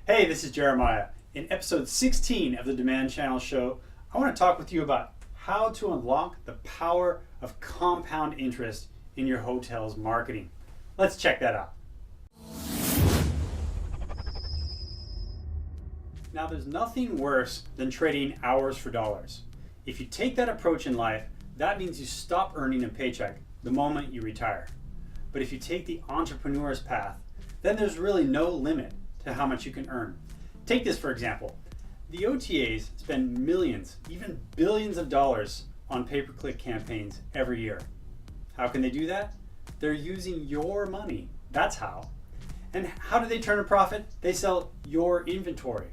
Hey, this is Jeremiah. In episode 16 of the Demand Channel show, I want to talk with you about how to unlock the power of compound interest in your hotel's marketing. Let's check that out. Now, there's nothing worse than trading hours for dollars. If you take that approach in life, that means you stop earning a paycheck the moment you retire. But if you take the entrepreneur's path, then there's really no limit to how much you can earn. Take this for example. The OTAs spend millions, even billions of dollars on pay-per-click campaigns every year. How can they do that? They're using your money. That's how. And how do they turn a profit? They sell your inventory.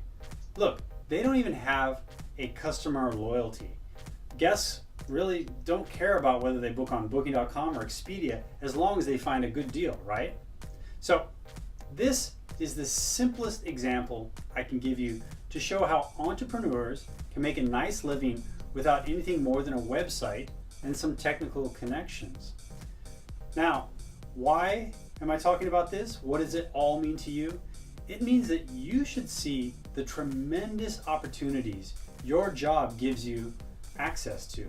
Look, they don't even have a customer loyalty. Guests really don't care about whether they book on Booking.com or Expedia as long as they find a good deal, right? So this is the simplest example I can give you to show how entrepreneurs can make a nice living without anything more than a website and some technical connections. Now, why am I talking about this? What does it all mean to you? It means that you should see the tremendous opportunities your job gives you access to.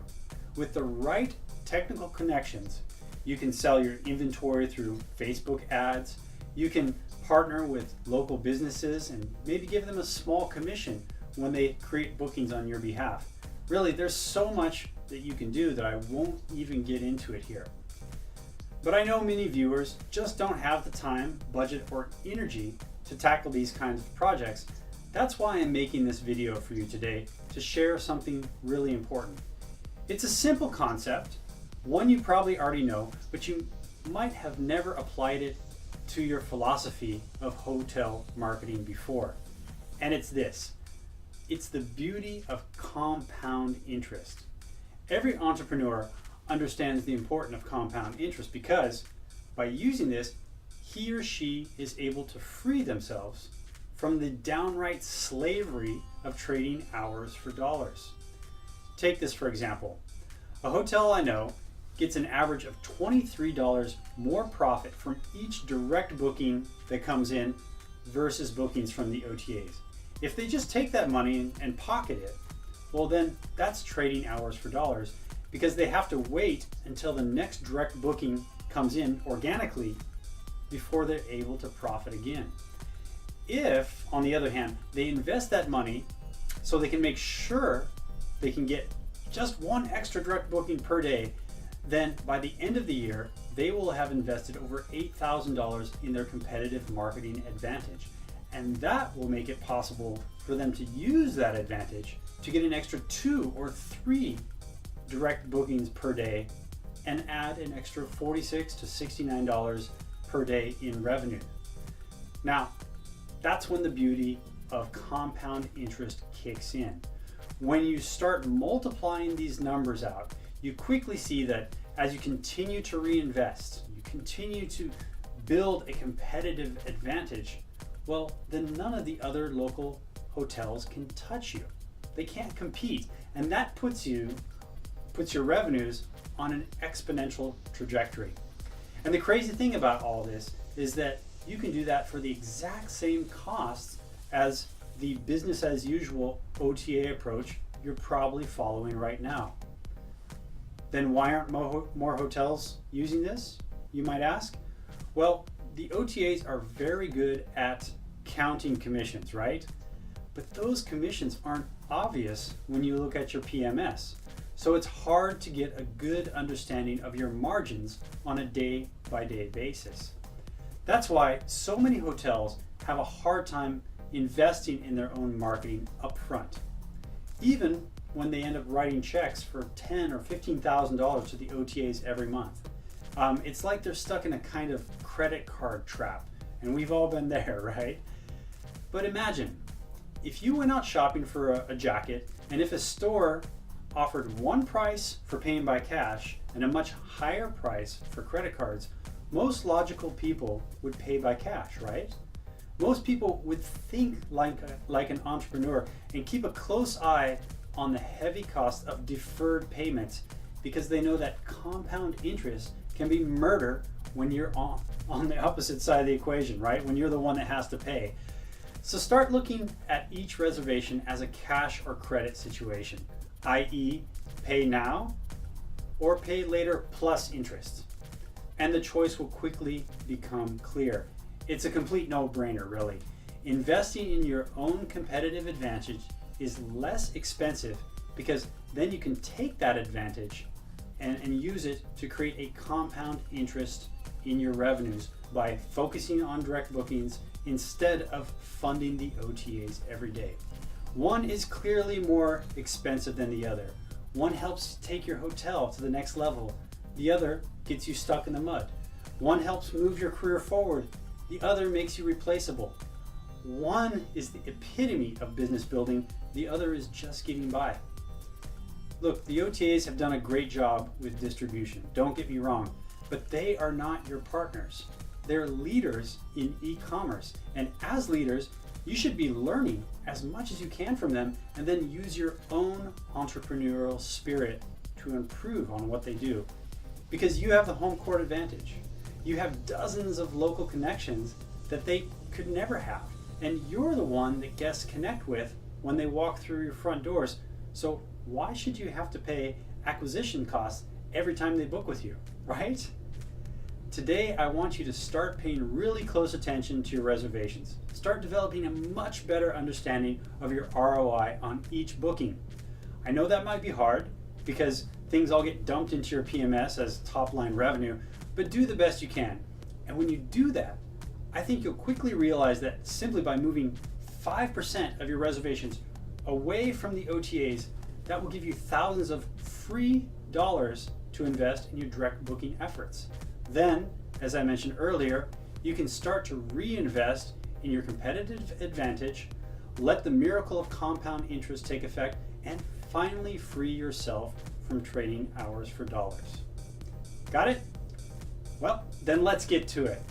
With the right technical connections, you can sell your inventory through Facebook ads. You can partner with local businesses and maybe give them a small commission when they create bookings on your behalf. Really, there's so much that you can do that I won't even get into it here. But I know many viewers just don't have the time, budget, or energy to tackle these kinds of projects. That's why I'm making this video for you today, to share something really important. It's a simple concept, one you probably already know, but you might have never applied it to your philosophy of hotel marketing before. And it's this. It's the beauty of compound interest. Every entrepreneur understands the importance of compound interest because by using this, he or she is able to free themselves from the downright slavery of trading hours for dollars. Take this for example. A hotel I know gets an average of $23 more profit from each direct booking that comes in versus bookings from the OTAs. If they just take that money and pocket it, well then that's trading hours for dollars because they have to wait until the next direct booking comes in organically before they're able to profit again. If, on the other hand, they invest that money so they can make sure they can get just one extra direct booking per day, then by the end of the year, they will have invested over $8,000 in their competitive marketing advantage. And that will make it possible for them to use that advantage to get an extra 2 or 3 direct bookings per day and add an extra $46 to $69 per day in revenue. Now, that's when the beauty of compound interest kicks in. When you start multiplying these numbers out, you quickly see that as you continue to reinvest, you continue to build a competitive advantage, well, then none of the other local hotels can touch you. They can't compete, and that puts your revenues on an exponential trajectory. And the crazy thing about all this is that you can do that for the exact same costs as the business as usual OTA approach you're probably following right now. Then why aren't more hotels using this, you might ask? Well, the OTAs are very good at counting commissions, right? But those commissions aren't obvious when you look at your PMS. So it's hard to get a good understanding of your margins on a day-by-day basis. That's why so many hotels have a hard time investing in their own marketing upfront, even when they end up writing checks for $10,000 or $15,000 to the OTAs every month. It's like they're stuck in a kind of credit card trap, and we've all been there, right? But imagine, if you went out shopping for a jacket, and if a store offered one price for paying by cash and a much higher price for credit cards, most logical people would pay by cash, right? Most people would think like an entrepreneur and keep a close eye on the heavy cost of deferred payments because they know that compound interest can be murder when you're on the opposite side of the equation, right? When you're the one that has to pay. So start looking at each reservation as a cash or credit situation, i.e. pay now or pay later plus interest. And the choice will quickly become clear. It's a complete no-brainer, really. Investing in your own competitive advantage is less expensive because then you can take that advantage and use it to create a compound interest in your revenues by focusing on direct bookings instead of funding the OTAs every day. One is clearly more expensive than the other. One helps take your hotel to the next level. The other gets you stuck in the mud. One helps move your career forward. The other makes you replaceable. One is the epitome of business building. The other is just getting by. Look, the OTAs have done a great job with distribution, don't get me wrong, but they are not your partners. They're leaders in e-commerce, and as leaders, you should be learning as much as you can from them and then use your own entrepreneurial spirit to improve on what they do. Because you have the home court advantage. You have dozens of local connections that they could never have, and you're the one that guests connect with when they walk through your front doors. So why should you have to pay acquisition costs every time they book with you, right? Today, I want you to start paying really close attention to your reservations. Start developing a much better understanding of your ROI on each booking. I know that might be hard because things all get dumped into your PMS as top-line revenue, but do the best you can. And when you do that, I think you'll quickly realize that simply by moving 5% of your reservations away from the OTAs, that will give you thousands of free dollars to invest in your direct booking efforts. Then, as I mentioned earlier, you can start to reinvest in your competitive advantage, let the miracle of compound interest take effect, and finally free yourself from trading hours for dollars. Got it? Well, then let's get to it.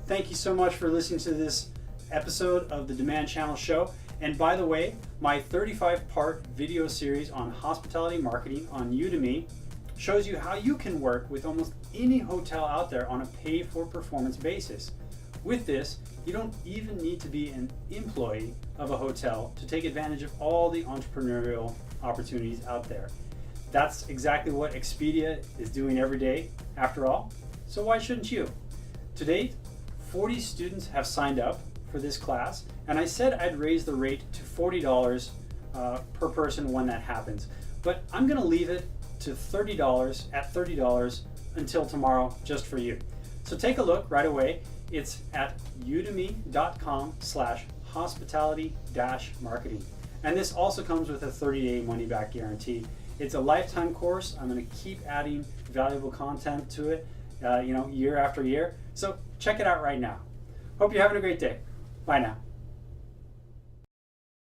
Thank you so much for listening to this episode of the Demand Channel Show. And by the way, my 35-part video series on hospitality marketing on Udemy shows you how you can work with almost any hotel out there on a pay-for-performance basis. With this, you don't even need to be an employee of a hotel to take advantage of all the entrepreneurial opportunities out there. That's exactly what Expedia is doing every day, after all. So why shouldn't you? To date, 40 students have signed up for this class, and I said I'd raise the rate to $40 per person when that happens. But I'm going to leave it to $30 at $30 until tomorrow just for you. So take a look right away. It's at udemy.com/hospitality-marketing. And this also comes with a 30-day money-back guarantee. It's a lifetime course. I'm going to keep adding valuable content to it, year after year. So check it out right now. Hope you're having a great day. Bye now.